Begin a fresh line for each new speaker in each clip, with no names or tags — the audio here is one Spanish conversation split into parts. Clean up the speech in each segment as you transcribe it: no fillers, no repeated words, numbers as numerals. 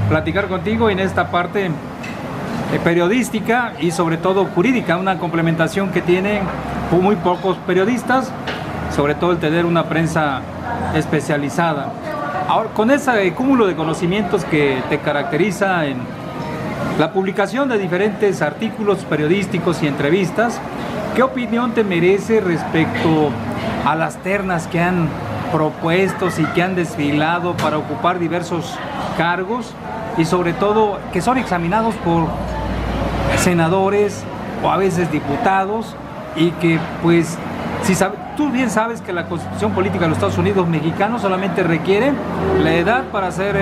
platicar contigo en esta parte periodística y sobre todo jurídica, una complementación que tienen muy pocos periodistas, sobre todo el tener una prensa especializada. Ahora, con ese cúmulo de conocimientos que te caracteriza en la publicación de diferentes artículos periodísticos y entrevistas, ¿qué opinión te merece respecto a las ternas que han propuesto y que han desfilado para ocupar diversos cargos y sobre todo que son examinados por senadores o a veces diputados y que pues tú bien sabes que la Constitución Política de los Estados Unidos mexicanos solamente requiere la edad para ser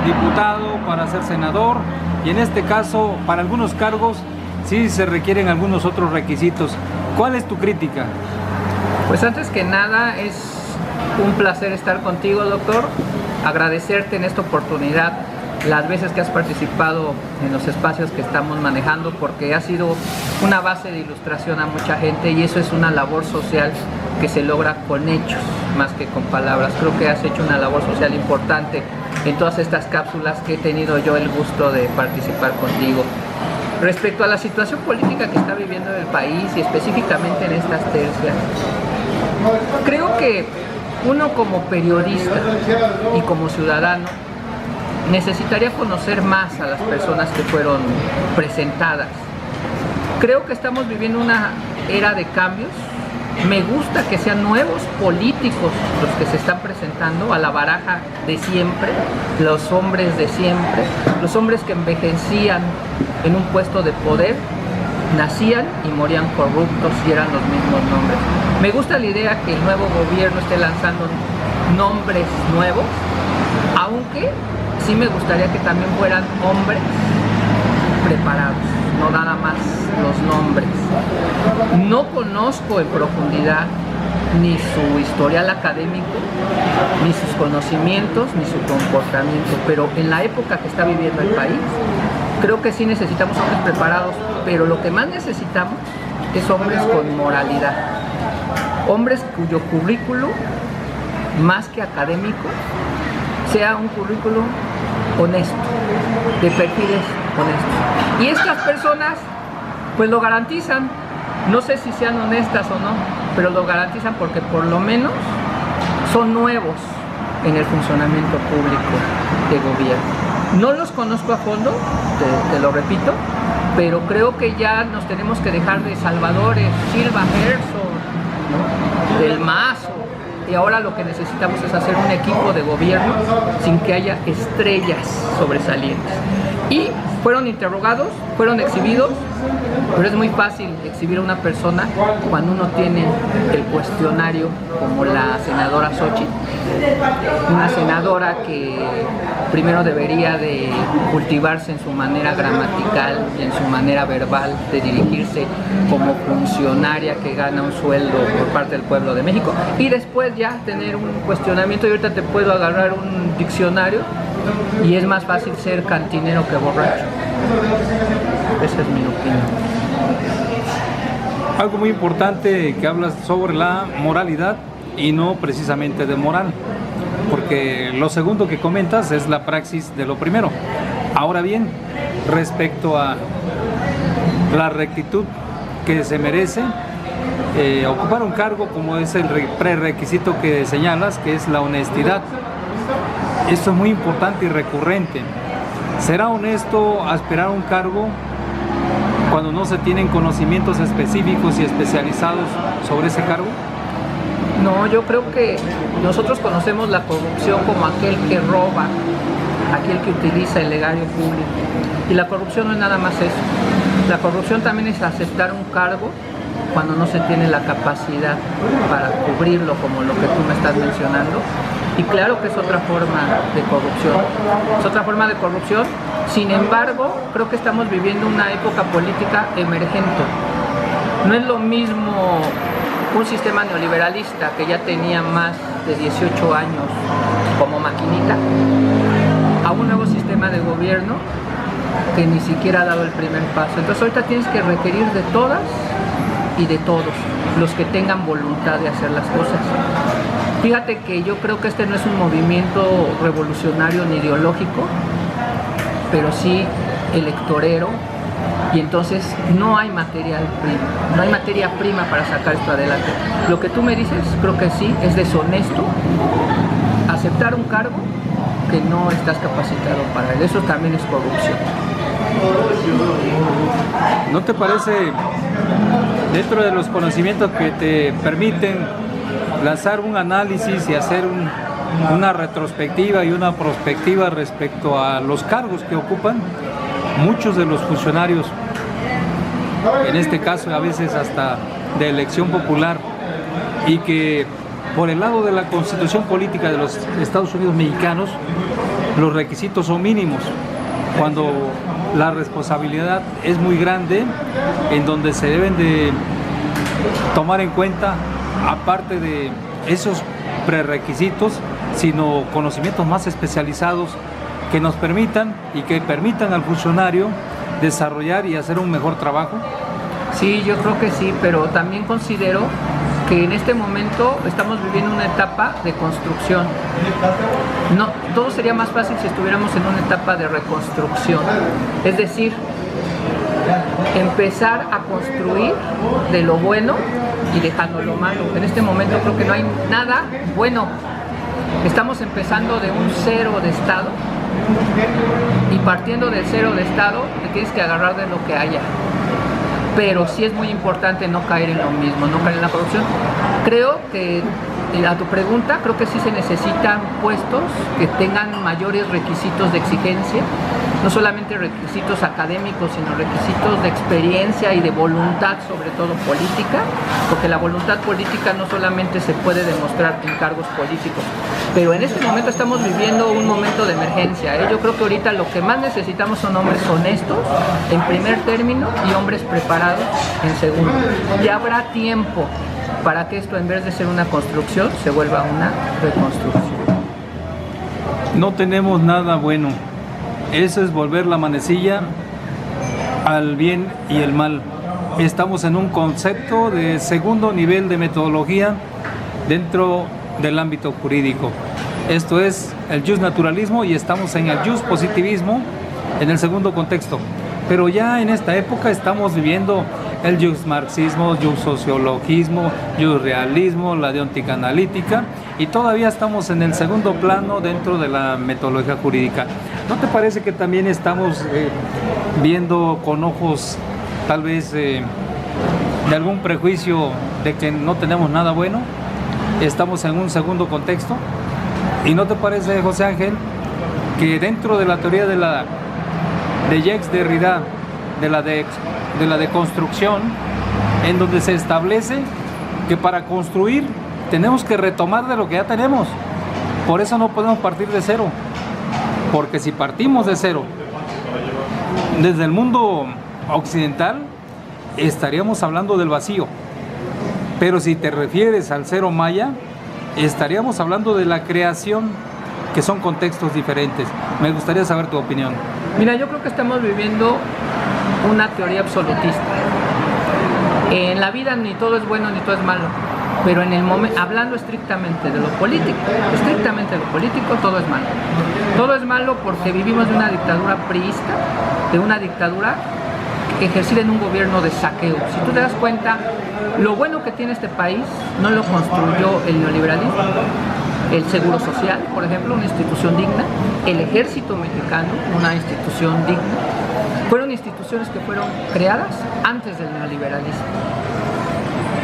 diputado, para ser senador, y en este caso para algunos cargos sí se requieren algunos otros requisitos? ¿Cuál es tu crítica?
Pues antes que nada es un placer estar contigo, doctor, agradecerte en esta oportunidad las veces que has participado en los espacios que estamos manejando, porque ha sido una base de ilustración a mucha gente y eso es una labor social que se logra con hechos más que con palabras. Creo que has hecho una labor social importante en todas estas cápsulas que he tenido yo el gusto de participar contigo. Respecto a la situación política que está viviendo el país y específicamente en estas tercias, creo que uno como periodista y como ciudadano necesitaría conocer más a las personas que fueron presentadas. Creo que estamos viviendo una era de cambios. Me gusta que sean nuevos políticos los que se están presentando a la baraja de siempre, los hombres de siempre, los hombres que envejecían en un puesto de poder, nacían y morían corruptos y eran los mismos nombres. Me gusta la idea que el nuevo gobierno esté lanzando nombres nuevos, aunque sí me gustaría que también fueran hombres preparados, no nada más los nombres. No conozco en profundidad ni su historial académico, ni sus conocimientos, ni su comportamiento, pero en la época que está viviendo el país, creo que sí necesitamos hombres preparados, pero lo que más necesitamos es hombres con moralidad, hombres cuyo currículo, más que académico, sea un currículo honesto, de perfiles honestos. Y estas personas pues lo garantizan, no sé si sean honestas o no, pero lo garantizan porque por lo menos son nuevos en el funcionamiento público de gobierno. No los conozco a fondo, te lo repito, pero creo que ya nos tenemos que dejar de Salvadores, Silva, Gerson, ¿no? Del Mazo, y ahora lo que necesitamos es hacer un equipo de gobierno sin que haya estrellas sobresalientes. Y fueron interrogados, fueron exhibidos, pero es muy fácil exhibir a una persona cuando uno tiene el cuestionario como la senadora Xochitl, una senadora que primero debería de cultivarse en su manera gramatical y en su manera verbal de dirigirse como funcionaria que gana un sueldo por parte del pueblo de México, y después ya tener un cuestionamiento. Y ahorita te puedo agarrar un diccionario y es más fácil ser cantinero que borracho. Esa es mi opinión.
Algo muy importante que hablas sobre la moralidad y no precisamente de moral, porque lo segundo que comentas es la praxis de lo primero. Ahora bien, respecto a la rectitud que se merece ocupar un cargo, como es el prerequisito que señalas, que es la honestidad. Esto es muy importante y recurrente. ¿Será honesto aspirar a un cargo cuando no se tienen conocimientos específicos y especializados sobre ese cargo?
No, yo creo que nosotros conocemos la corrupción como aquel que roba, aquel que utiliza el erario público. Y la corrupción no es nada más eso. La corrupción también es aceptar un cargo cuando no se tiene la capacidad para cubrirlo, como lo que tú me estás mencionando. Y claro que es otra forma de corrupción. Es otra forma de corrupción. Sin embargo, creo que estamos viviendo una época política emergente. No es lo mismo un sistema neoliberalista que ya tenía más de 18 años como maquinita, a un nuevo sistema de gobierno que ni siquiera ha dado el primer paso. Entonces ahorita tienes que requerir de todas y de todos los que tengan voluntad de hacer las cosas. Fíjate que yo creo que este no es un movimiento revolucionario ni ideológico, pero sí electorero, y entonces no hay materia prima para sacar esto adelante. Lo que tú me dices, creo que sí, es deshonesto aceptar un cargo que no estás capacitado para él. Eso también es corrupción.
¿No te parece, dentro de los conocimientos que te permiten lanzar un análisis y hacer una retrospectiva y una prospectiva respecto a los cargos que ocupan muchos de los funcionarios, en este caso a veces hasta de elección popular, y que por el lado de la Constitución Política de los Estados Unidos mexicanos los requisitos son mínimos, cuando la responsabilidad es muy grande, en donde se deben de tomar en cuenta, aparte de esos prerequisitos, sino conocimientos más especializados que nos permitan y que permitan al funcionario desarrollar y hacer un mejor trabajo?
Sí, yo creo que sí, pero también considero que en este momento estamos viviendo una etapa de construcción. No, todo sería más fácil si estuviéramos en una etapa de reconstrucción. Es decir, empezar a construir de lo bueno y dejando lo malo. En este momento creo que no hay nada bueno. Estamos empezando de un cero de estado, y partiendo del cero de estado te tienes que agarrar de lo que haya. Pero sí es muy importante no caer en lo mismo, no caer en la corrupción. Creo que, a tu pregunta, creo que sí se necesitan puestos que tengan mayores requisitos de exigencia, no solamente requisitos académicos, sino requisitos de experiencia y de voluntad, sobre todo política, porque la voluntad política no solamente se puede demostrar en cargos políticos, pero en este momento estamos viviendo un momento de emergencia, ¿eh? Yo creo que ahorita lo que más necesitamos son hombres honestos, en primer término, y hombres preparados en segundo. Ya habrá tiempo para que esto, en vez de ser una construcción, se vuelva una reconstrucción.
No tenemos nada bueno. Eso es volver la manecilla al bien y el mal. Estamos en un concepto de segundo nivel de metodología dentro del ámbito jurídico. Esto es el justnaturalismo, y estamos en el justpositivismo en el segundo contexto. Pero ya en esta época estamos viviendo el justmarxismo, justsociologismo, justrealismo, la deóntica analítica, y todavía estamos en el segundo plano dentro de la metodología jurídica. ¿No te parece que también estamos viendo con ojos tal vez de algún prejuicio de que no tenemos nada bueno? Estamos en un segundo contexto. ¿Y no te parece, José Ángel, que dentro de la teoría de Jacques Derrida, de la deconstrucción, en donde se establece que para construir tenemos que retomar de lo que ya tenemos? Por eso no podemos partir de cero, porque si partimos de cero desde el mundo occidental, estaríamos hablando del vacío. Pero si te refieres al cero maya, estaríamos hablando de la creación, que son contextos diferentes. Me gustaría saber tu opinión.
Mira, yo creo que estamos viviendo una teoría absolutista. En la vida ni todo es bueno ni todo es malo, pero en el momento, hablando estrictamente de lo político, todo es malo. Todo es malo porque vivimos de una dictadura priista, de una dictadura ejercida en un gobierno de saqueo. Si tú te das cuenta, lo bueno que tiene este país no lo construyó el neoliberalismo. El Seguro Social, por ejemplo, una institución digna, el Ejército Mexicano, una institución digna, fueron instituciones que fueron creadas antes del neoliberalismo.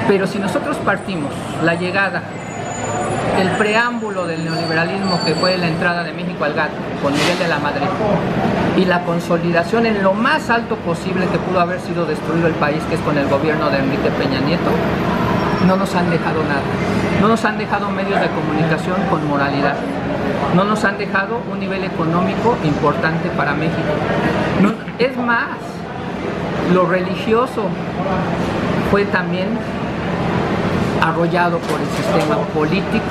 Pero si nosotros partimos la llegada, el preámbulo del neoliberalismo, que fue la entrada de México al GATT con Miguel de la Madrid, y la consolidación en lo más alto posible que pudo haber sido destruido el país, que es con el gobierno de Enrique Peña Nieto, no nos han dejado nada. No nos han dejado medios de comunicación con moralidad. No nos han dejado un nivel económico importante para México. No, es más, lo religioso fue también arrollado por el sistema político,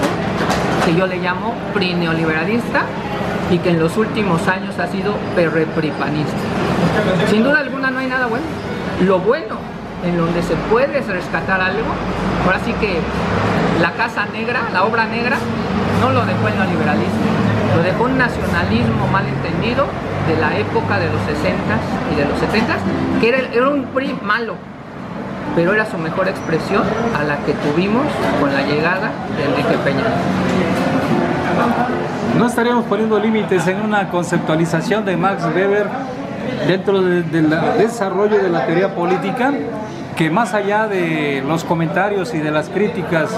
que yo le llamo pri-neoliberalista, y que en los últimos años ha sido perrepripanista. Sin duda alguna no hay nada bueno. Lo bueno en donde se puede rescatar algo. Ahora sí que la casa negra, la obra negra, no lo dejó el neoliberalismo, lo dejó un nacionalismo mal entendido de la época de los 60s y de los 70s, que era un PRI malo, pero era su mejor expresión a la que tuvimos con la llegada de Enrique Peña.
No estaríamos poniendo límites en una conceptualización de Max Weber dentro del desarrollo de la teoría política, que más allá de los comentarios y de las críticas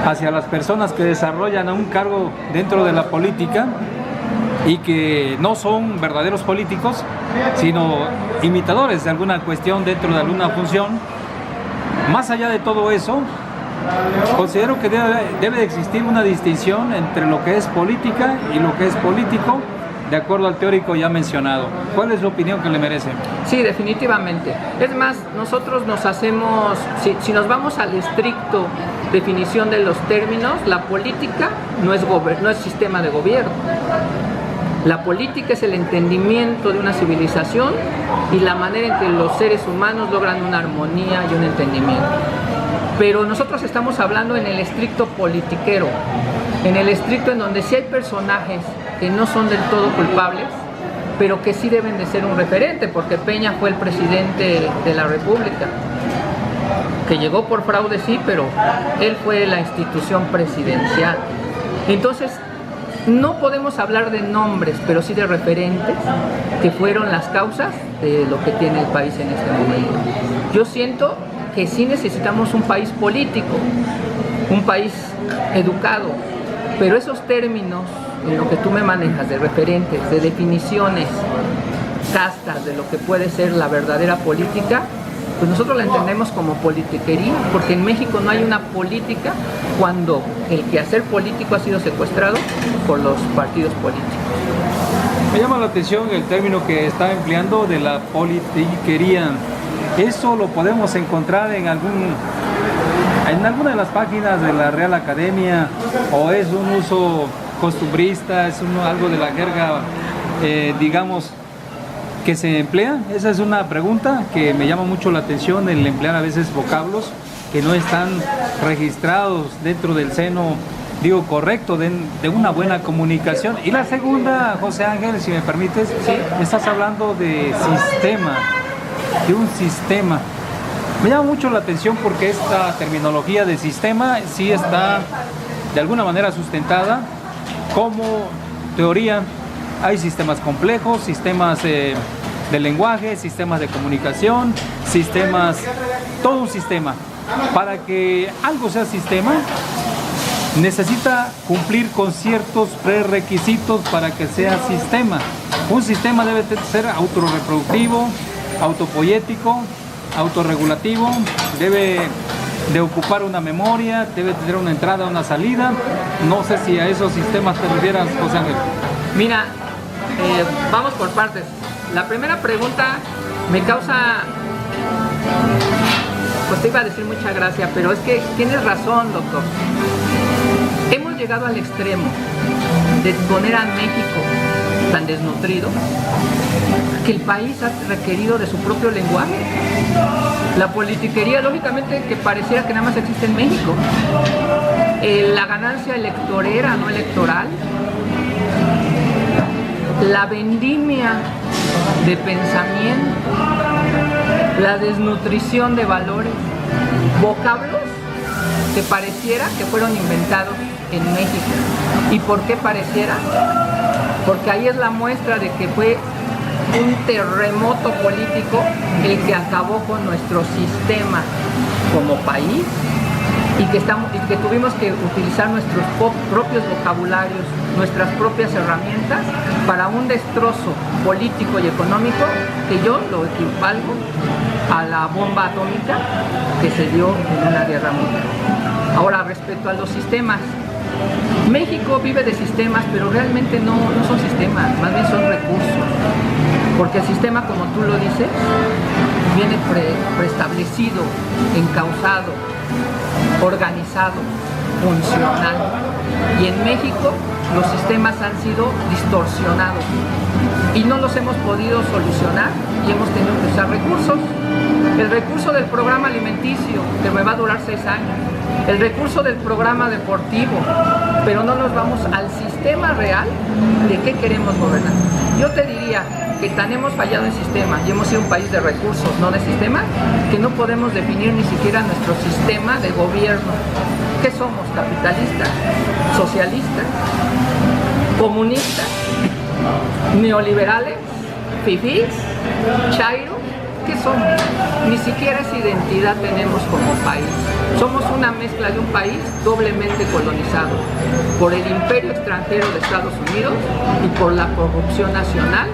hacia las personas que desarrollan un cargo dentro de la política y que no son verdaderos políticos, sino imitadores de alguna cuestión dentro de alguna función, más allá de todo eso, considero que debe de existir una distinción entre lo que es política y lo que es político, de acuerdo al teórico ya mencionado. ¿Cuál es la opinión que le merece? Sí, definitivamente. Es más, nosotros nos hacemos, si nos vamos al estricto definición de los términos, la política no es sistema de gobierno. La política es el entendimiento de una civilización y la manera en que los seres humanos logran una armonía y un entendimiento. Pero nosotros estamos hablando en el estricto politiquero, en el estricto en donde sí hay personajes que no son del todo culpables, pero que sí deben de ser un referente, porque Peña fue el presidente de la República, que llegó por fraude, sí, pero él fue la institución presidencial. Entonces, no podemos hablar de nombres, pero sí de referentes que fueron las causas de lo que tiene el país en este momento. Yo siento que sí necesitamos un país político, un país educado, pero esos términos en lo que tú me manejas de referentes, de definiciones, castas de lo que puede ser la verdadera política, pues nosotros la entendemos como politiquería, porque en México no hay una política cuando el quehacer político ha sido secuestrado por los partidos políticos. Me llama la atención el término que está empleando de la politiquería. Eso lo podemos encontrar en alguna de las páginas de la Real Academia, o es un uso costumbrista, es algo de la jerga, digamos, que se emplea. Esa es una pregunta que me llama mucho la atención, el emplear a veces vocablos que no están registrados dentro del seno, digo, correcto, de una buena comunicación. Y la segunda, José Ángel, si me permites, sí, estás hablando de sistema, de un sistema. Me llama mucho la atención porque esta terminología de sistema sí está de alguna manera sustentada como teoría. Hay sistemas complejos, sistemas de lenguaje, sistemas de comunicación, sistemas, todo un sistema. Para que algo sea sistema, necesita cumplir con ciertos prerequisitos para que sea sistema. Un sistema debe ser autorreproductivo, autopoético, autorregulativo, debe de ocupar una memoria, debe tener una entrada, una salida. No sé si a esos sistemas te refieras, José Ángel.
Mira, vamos por partes. La primera pregunta me causa, pues te iba a decir mucha gracia, pero es que tienes razón, doctor. Hemos llegado al extremo de poner a México tan desnutrido que el país ha requerido de su propio lenguaje. La politiquería, lógicamente, que pareciera que nada más existe en México. La ganancia electorera, no electoral. La vendimia de pensamiento, la desnutrición de valores, vocablos que pareciera que fueron inventados en México. ¿Y por qué pareciera? Porque ahí es la muestra de que fue un terremoto político el que acabó con nuestro sistema como país y que tuvimos que utilizar nuestros propios vocabularios, nuestras propias herramientas para un destrozo político y económico que yo lo equivalgo a la bomba atómica que se dio en una guerra mundial. Ahora, respecto a los sistemas, México vive de sistemas, pero realmente no son sistemas, más bien son recursos. Porque el sistema, como tú lo dices, viene preestablecido, encauzado, organizado, funcional. Y en México los sistemas han sido distorsionados y no los hemos podido solucionar y hemos tenido que usar recursos el recurso del programa alimenticio, que me va a durar 6 años, el recurso del programa deportivo, pero no nos vamos al sistema real de qué queremos gobernar. Yo te diría que tan hemos fallado en sistema y hemos sido un país de recursos, no de sistema, que no podemos definir ni siquiera nuestro sistema de gobierno. ¿Qué somos? ¿Capitalistas? ¿Socialistas? ¿Comunistas? ¿Neoliberales? ¿Fifís? ¿Chairo? ¿Qué somos? Ni siquiera esa identidad tenemos como país. Somos una mezcla de un país doblemente colonizado por el imperio extranjero de Estados Unidos y por la corrupción nacional,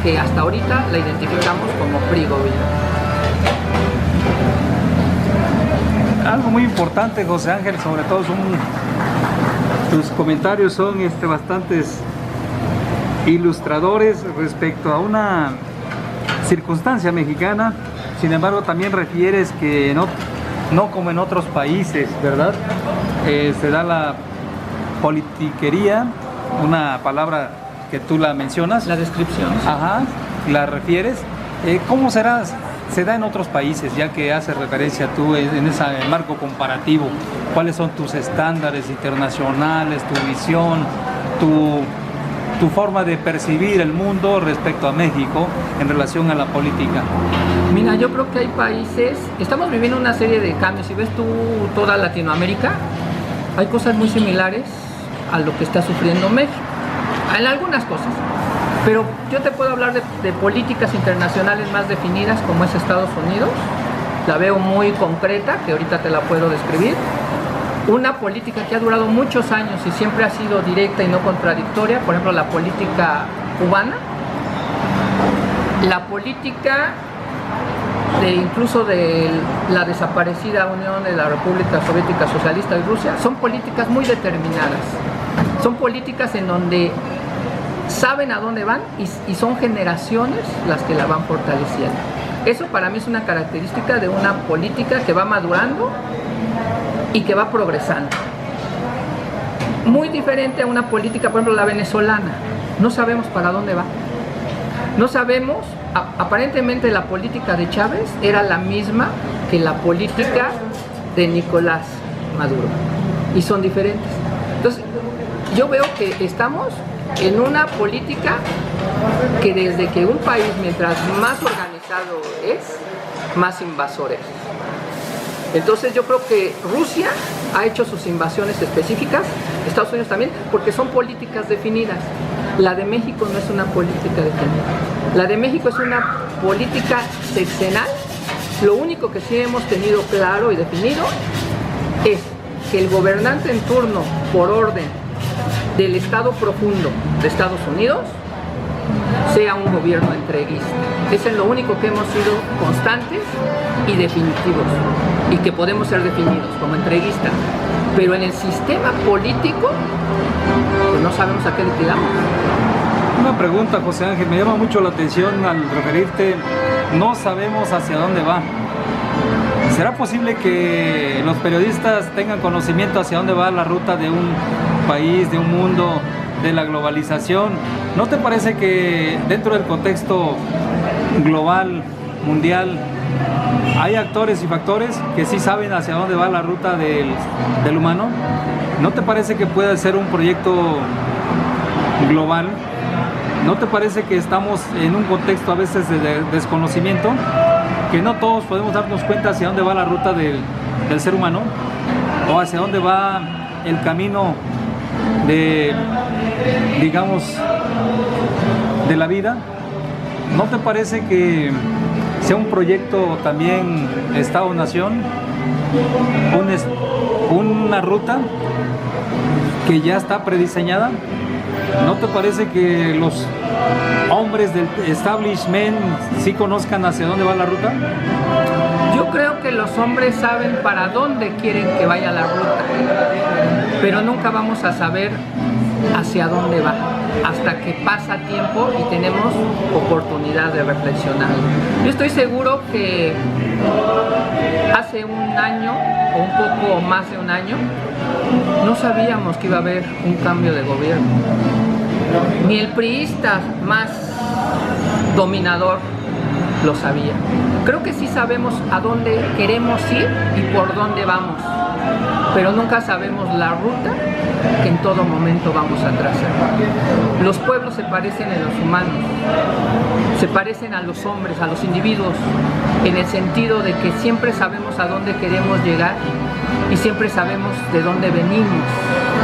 que hasta ahorita la identificamos como PRI-gobierno.
Algo muy importante, José Ángel, sobre todo tus comentarios son bastantes ilustradores respecto a una circunstancia mexicana. Sin embargo, también refieres que no como en otros países, ¿verdad? Se da la politiquería, una palabra que tú la mencionas.
La descripción. Sí.
Ajá, la refieres. ¿Cómo se da en otros países, ya que haces referencia tú en ese marco comparativo? ¿Cuáles son tus estándares internacionales, tu visión, tu forma de percibir el mundo respecto a México en relación a la política?
Mira, yo creo que hay países, estamos viviendo una serie de cambios. Si ves tú toda Latinoamérica, hay cosas muy similares a lo que está sufriendo México, en algunas cosas. Pero yo te puedo hablar de políticas internacionales más definidas, como es Estados Unidos. La veo muy concreta, que ahorita te la puedo describir. Una política que ha durado muchos años y siempre ha sido directa y no contradictoria, por ejemplo, la política cubana, la política incluso de la desaparecida Unión de la República Soviética Socialista de Rusia, son políticas muy determinadas. Son políticas en donde saben a dónde van y son generaciones las que la van fortaleciendo. Eso para mí es una característica de una política que va madurando y que va progresando. Muy diferente a una política, por ejemplo, la venezolana. No sabemos para dónde va. No sabemos, aparentemente la política de Chávez era la misma que la política de Nicolás Maduro. Y son diferentes. Entonces, yo veo que estamos en una política que desde que un país, mientras más organizado es, más invasor es. Entonces yo creo que Rusia ha hecho sus invasiones específicas, Estados Unidos también, porque son políticas definidas. La de México no es una política definida. La de México es una política sexenal. Lo único que sí hemos tenido claro y definido es que el gobernante en turno, por orden del Estado profundo de Estados Unidos, sea un gobierno entreguista. Eso es lo único que hemos sido constantes y definitivos, y que podemos ser definidos como entreguistas. Pero en el sistema político, pues no sabemos a qué le tiramos.
Una pregunta, José Ángel, me llama mucho la atención al referirte, no sabemos hacia dónde va. ¿Será posible que los periodistas tengan conocimiento hacia dónde va la ruta de un país, de un mundo, de la globalización? ¿No te parece que dentro del contexto global, mundial, hay actores y factores que sí saben hacia dónde va la ruta del humano? ¿No te parece que puede ser un proyecto global? ¿No te parece que estamos en un contexto a veces de desconocimiento? Que no todos podemos darnos cuenta hacia dónde va la ruta del ser humano, o hacia dónde va el camino de, digamos, de la vida. ¿No te parece que sea un proyecto también Estado-Nación, una ruta que ya está prediseñada? ¿No te parece que los hombres del establishment sí conozcan hacia dónde va la ruta?
Yo creo que los hombres saben para dónde quieren que vaya la ruta, pero nunca vamos a saber hacia dónde va hasta que pasa tiempo y tenemos oportunidad de reflexionar. Yo estoy seguro que hace un año o un poco más de un año no sabíamos que iba a haber un cambio de gobierno. Ni el priista más dominador lo sabía. Creo que sí sabemos a dónde queremos ir y por dónde vamos, pero nunca sabemos la ruta que en todo momento vamos a trazar. Los pueblos se parecen en los humanos, se parecen a los hombres, a los individuos, en el sentido de que siempre sabemos a dónde queremos llegar y siempre sabemos de dónde venimos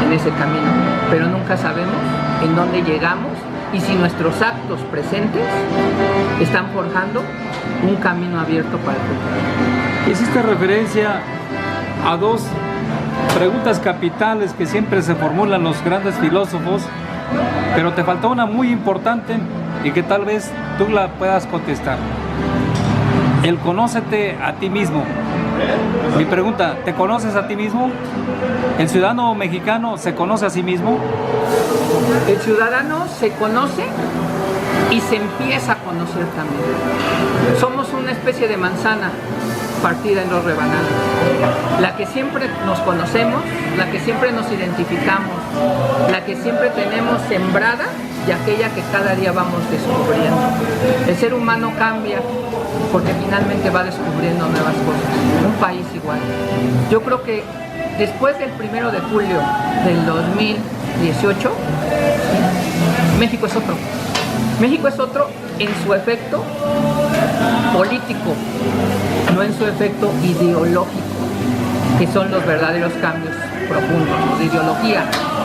en ese camino, pero nunca sabemos en dónde llegamos y si nuestros actos presentes están forjando un camino abierto para el futuro.
Hiciste referencia a dos preguntas capitales que siempre se formulan los grandes filósofos, pero te faltó una muy importante y que tal vez tú la puedas contestar. El conócete a ti mismo. Mi pregunta, ¿te conoces a ti mismo? ¿El ciudadano mexicano se conoce a sí mismo?
El ciudadano se conoce y se empieza a conocer también. Somos una especie de manzana partida en dos rebanadas. La que siempre nos conocemos, la que siempre nos identificamos, la que siempre tenemos sembrada y aquella que cada día vamos descubriendo. El ser humano cambia porque finalmente va descubriendo nuevas cosas. Un país igual. Yo creo que después del 1 de julio del 2018, México es otro. México es otro en su efecto político, no en su efecto ideológico, que son los verdaderos cambios profundos, los de ideología,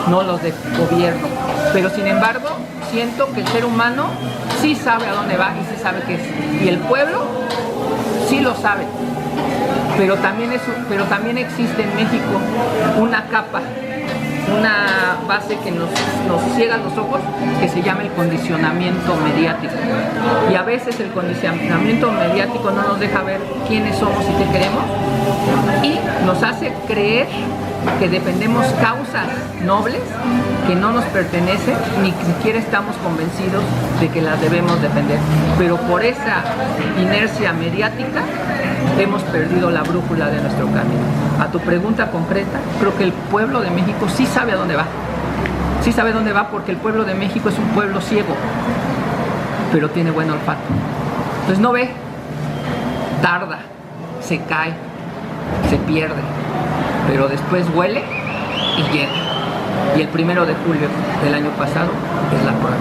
no los de gobierno. Pero sin embargo, siento que el ser humano sí sabe a dónde va y sí sabe qué es. Y el pueblo sí lo sabe. Pero también existe en México una capa, una base que nos ciega los ojos, que se llama el condicionamiento mediático. Y a veces el condicionamiento mediático no nos deja ver quiénes somos y qué queremos, y nos hace creer que defendemos causas nobles que no nos pertenecen, ni siquiera estamos convencidos de que las debemos defender. Pero por esa inercia mediática hemos perdido la brújula de nuestro camino. A tu pregunta concreta, creo que el pueblo de México sí sabe a dónde va. Sí sabe dónde va porque el pueblo de México es un pueblo ciego, pero tiene buen olfato. Entonces no ve, tarda, se cae, se pierde, pero después huele y llega. Y el 1 de julio del año pasado es la prueba.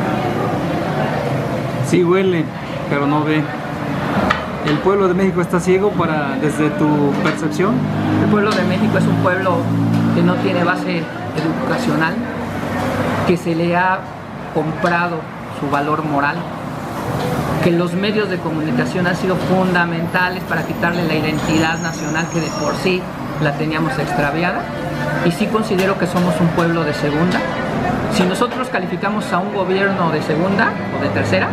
Sí huele, pero no ve. ¿El pueblo de México está ciego desde tu percepción?
El pueblo de México es un pueblo que no tiene base educacional, que se le ha comprado su valor moral, que los medios de comunicación han sido fundamentales para quitarle la identidad nacional que de por sí la teníamos extraviada, y sí considero que somos un pueblo de segunda. Si nosotros calificamos a un gobierno de segunda o de tercera,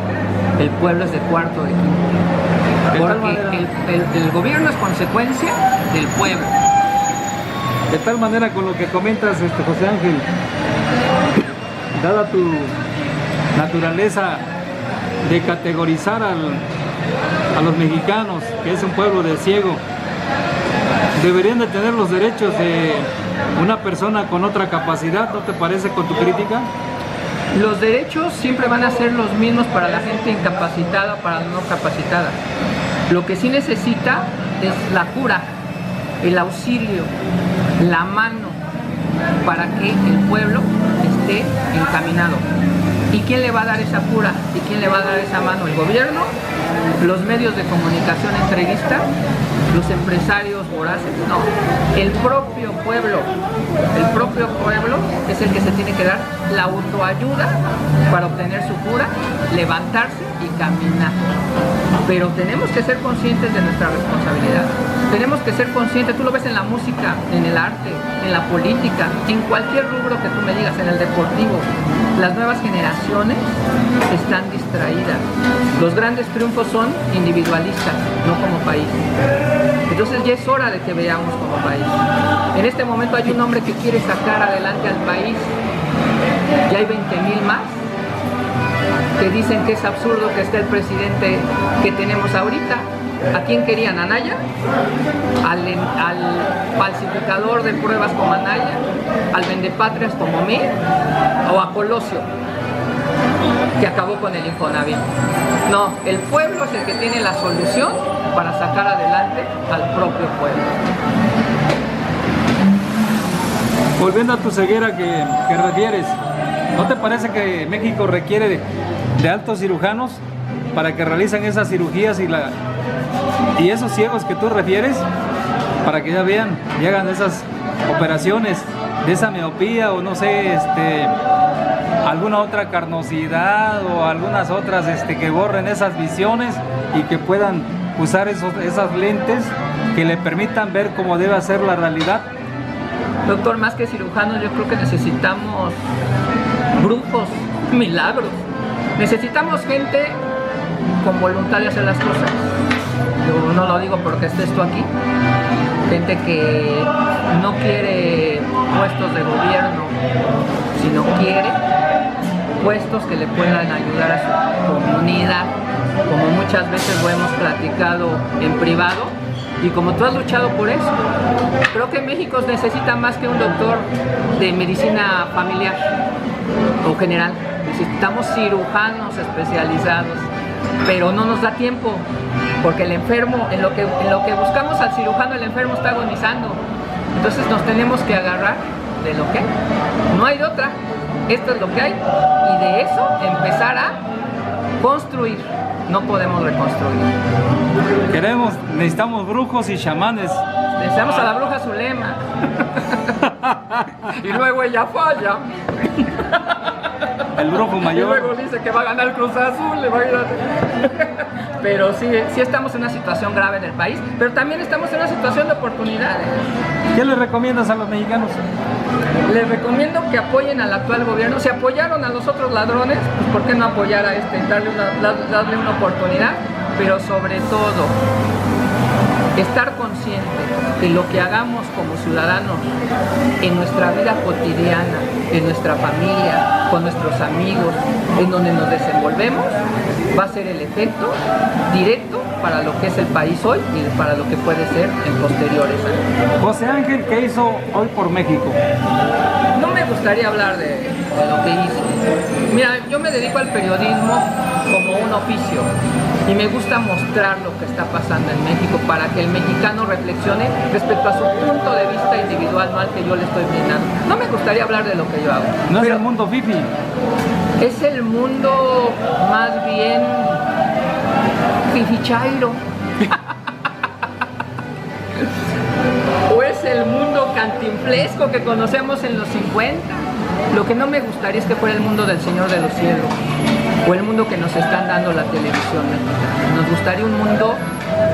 el pueblo es de cuarto o de quinto. Porque el gobierno es consecuencia del pueblo.
De tal manera, con lo que comentas, José Ángel, dada tu naturaleza de categorizar a los mexicanos, que es un pueblo de ciego, deberían de tener los derechos de una persona con otra capacidad, ¿no te parece con tu crítica?
Los derechos siempre van a ser los mismos para la gente incapacitada, para la no capacitada. Lo que sí necesita es la cura, el auxilio, la mano, para que el pueblo esté encaminado. ¿Y quién le va a dar esa cura? ¿Y quién le va a dar esa mano? ¿El gobierno? ¿Los medios de comunicación entreguistas? ¿Los empresarios voraces? No, el propio pueblo es el que se tiene que dar la autoayuda para obtener su cura, levantarse y caminar. Pero tenemos que ser conscientes de nuestra responsabilidad. Tenemos que ser conscientes, tú lo ves en la música, en el arte, en la política, en cualquier rubro que tú me digas, en el deportivo. Las nuevas generaciones están distraídas. Los grandes triunfos son individualistas, no como país. Entonces ya es hora de que veamos como país. En este momento hay un hombre que quiere sacar adelante al país. Ya hay 20,000 más que dicen que es absurdo que esté el presidente que tenemos ahorita. ¿A quién querían? ¿A Naya? ¿Al falsificador de pruebas como Anaya? ¿Al vendepatrias como mí? ¿O a Colosio? que acabó con el Infonavit. No, el pueblo es el que tiene la solución para sacar adelante al propio pueblo.
Volviendo a tu ceguera que refieres, ¿no te parece que México requiere de altos cirujanos para que realicen esas cirugías y esos ciegos que tú refieres, para que ya vean y hagan esas operaciones de esa miopía o no sé, alguna otra carnosidad o algunas otras que borren esas visiones y que puedan usar esas lentes que le permitan ver cómo debe ser la realidad?
Doctor, más que cirujanos, yo creo que necesitamos brujos, milagros. Necesitamos gente con voluntad de hacer las cosas. Yo no lo digo porque estés tú aquí. Gente que no quiere puestos de gobierno, sino quiere puestos que le puedan ayudar a su comunidad, como muchas veces lo hemos platicado en privado y como tú has luchado por eso. Creo que México necesita más que un doctor de medicina familiar o general. Necesitamos cirujanos especializados, pero no nos da tiempo, porque el enfermo, en lo que buscamos al cirujano, el enfermo está agonizando. Entonces nos tenemos que agarrar de lo que hay. No hay de otra. Esto es lo que hay. Y de eso empezar a construir. No podemos reconstruir.
Necesitamos brujos y chamanes.
Necesitamos a la bruja Zulema. Y luego ella falla.
El brujo mayor.
Y luego dice que va a ganar el Cruz Azul. Pero sí estamos en una situación grave en el país, pero también estamos en una situación de oportunidades.
¿Qué le recomiendas a los mexicanos?
Les recomiendo que apoyen al actual gobierno. Si apoyaron a los otros ladrones, pues ¿por qué no apoyar a darle una oportunidad? Pero sobre todo, estar consciente que lo que hagamos como ciudadanos en nuestra vida cotidiana, en nuestra familia, con nuestros amigos, en donde nos desenvolvemos, va a ser el efecto directo para lo que es el país hoy y para lo que puede ser en posteriores años.
José Ángel, ¿qué hizo hoy por México?
No me gustaría hablar de lo que hizo. Mira, yo me dedico al periodismo como un oficio y me gusta mostrar lo que está pasando en México para que el mexicano reflexione respecto a su punto de vista individual, no al que yo le estoy brindando. No me gustaría hablar de lo que yo hago.
No es el mundo fifi.
Es el mundo más bien fifichairo. O es el mundo cantinflesco que conocemos en los 50. Lo que no me gustaría es que fuera el mundo del Señor de los Cielos o el mundo que nos están dando la televisión mexicana. Nos gustaría un mundo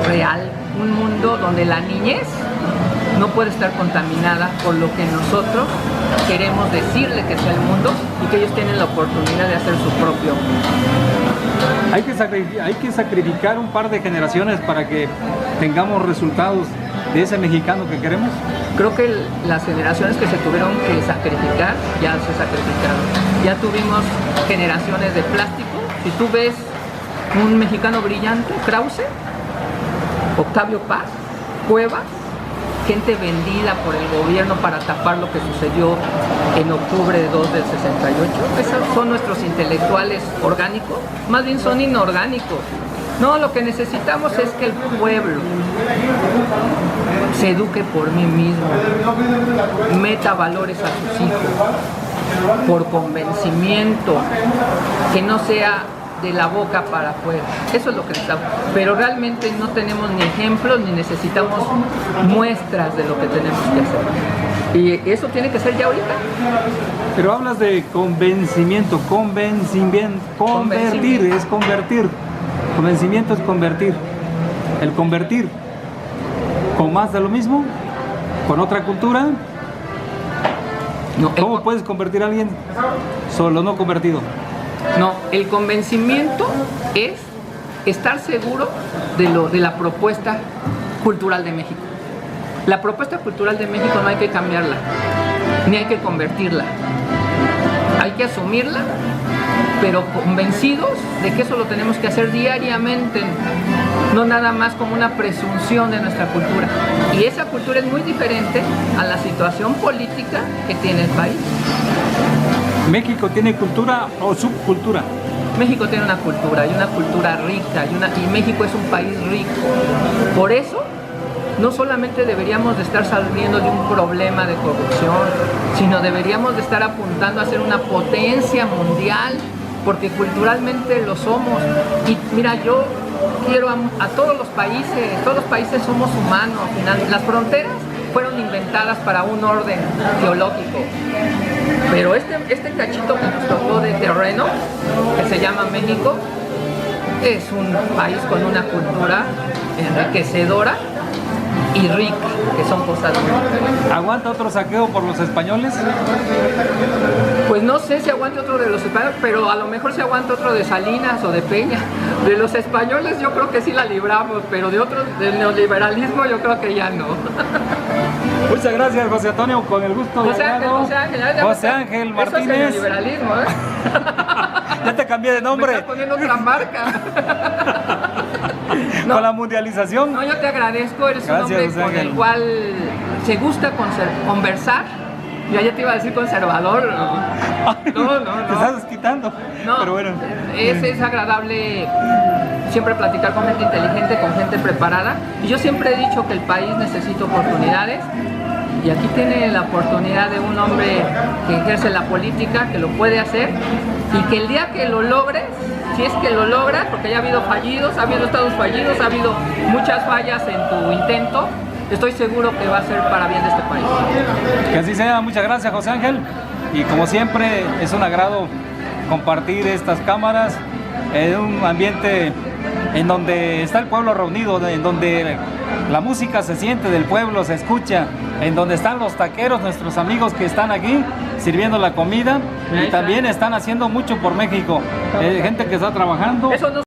real, un mundo donde la niñez no puede estar contaminada por lo que nosotros queremos decirle que sea el mundo y que ellos tienen la oportunidad de hacer su propio mundo.
Hay que sacrificar un par de generaciones para que tengamos resultados de ese mexicano que queremos.
Creo que las generaciones que se tuvieron que sacrificar ya se sacrificaron. Ya tuvimos generaciones de plástico. Si tú ves un mexicano brillante, Krause, Octavio Paz, Cuevas, gente vendida por el gobierno para tapar lo que sucedió en octubre 2 del 68. Esos son nuestros intelectuales orgánicos, más bien son inorgánicos. No, lo que necesitamos es que el pueblo se eduque por mí mismo, meta valores a sus hijos, por convencimiento, que no sea de la boca para afuera. Eso es lo que necesitamos. Pero realmente no tenemos ni ejemplos ni necesitamos muestras de lo que tenemos que hacer. Y eso tiene que ser ya ahorita.
Pero hablas de convencimiento, convertir, es convertir. Convencimiento es convertir. El convertir con más de lo mismo, con otra cultura.
No,
¿Cómo puedes convertir a alguien solo no convertido?
No, el convencimiento es estar seguro de la propuesta cultural de México. La propuesta cultural de México no hay que cambiarla, ni hay que convertirla. Hay que asumirla, pero convencidos de que eso lo tenemos que hacer diariamente, no nada más como una presunción de nuestra cultura. Y esa cultura es muy diferente a la situación política que tiene el país.
¿México tiene cultura o subcultura?
México tiene una cultura, y una cultura rica, y México es un país rico. Por eso, no solamente deberíamos de estar saliendo de un problema de corrupción, sino deberíamos de estar apuntando a ser una potencia mundial, porque culturalmente lo somos. Y mira, yo quiero a todos los países somos humanos. Al final, las fronteras fueron inventadas para un orden geológico, pero este cachito que nos tocó de terreno, que se llama México, es un país con una cultura enriquecedora y rica, que son cosas muy diferentes.
¿Aguanta otro saqueo por los españoles?
Pues no sé si aguante otro de los españoles, pero a lo mejor se aguanta otro de Salinas o de Peña. De los españoles yo creo que sí la libramos, pero de otros, del neoliberalismo yo creo que ya no.
Muchas gracias, José Antonio, con el gusto.
José Ángel
Martínez.
Eso es el neoliberalismo, ¿eh?
Ya te cambié de nombre.
Me estás poniendo otra marca.
No. Con la mundialización.
No, yo te agradezco, eres un hombre con el cual se gusta conversar. Yo ya te iba a decir conservador. No.
Te estás desquitando.
No,
pero bueno.
Es agradable siempre platicar con gente inteligente, con gente preparada. Y yo siempre he dicho que el país necesita oportunidades. Y aquí tiene la oportunidad de un hombre que ejerce la política, que lo puede hacer. Y que el día que lo logres, si es que lo logras, porque ya ha habido fallidos, ha habido estados fallidos, ha habido muchas fallas en tu intento, estoy seguro que va a ser para bien de este país.
Que así sea. Muchas gracias, José Ángel. Y como siempre, es un agrado compartir estas cámaras en un ambiente en donde está el pueblo reunido, en donde la música se siente del pueblo, se escucha, en donde están los taqueros, nuestros amigos que están aquí sirviendo la comida y también están haciendo mucho por México. Gente que está trabajando.
Eso no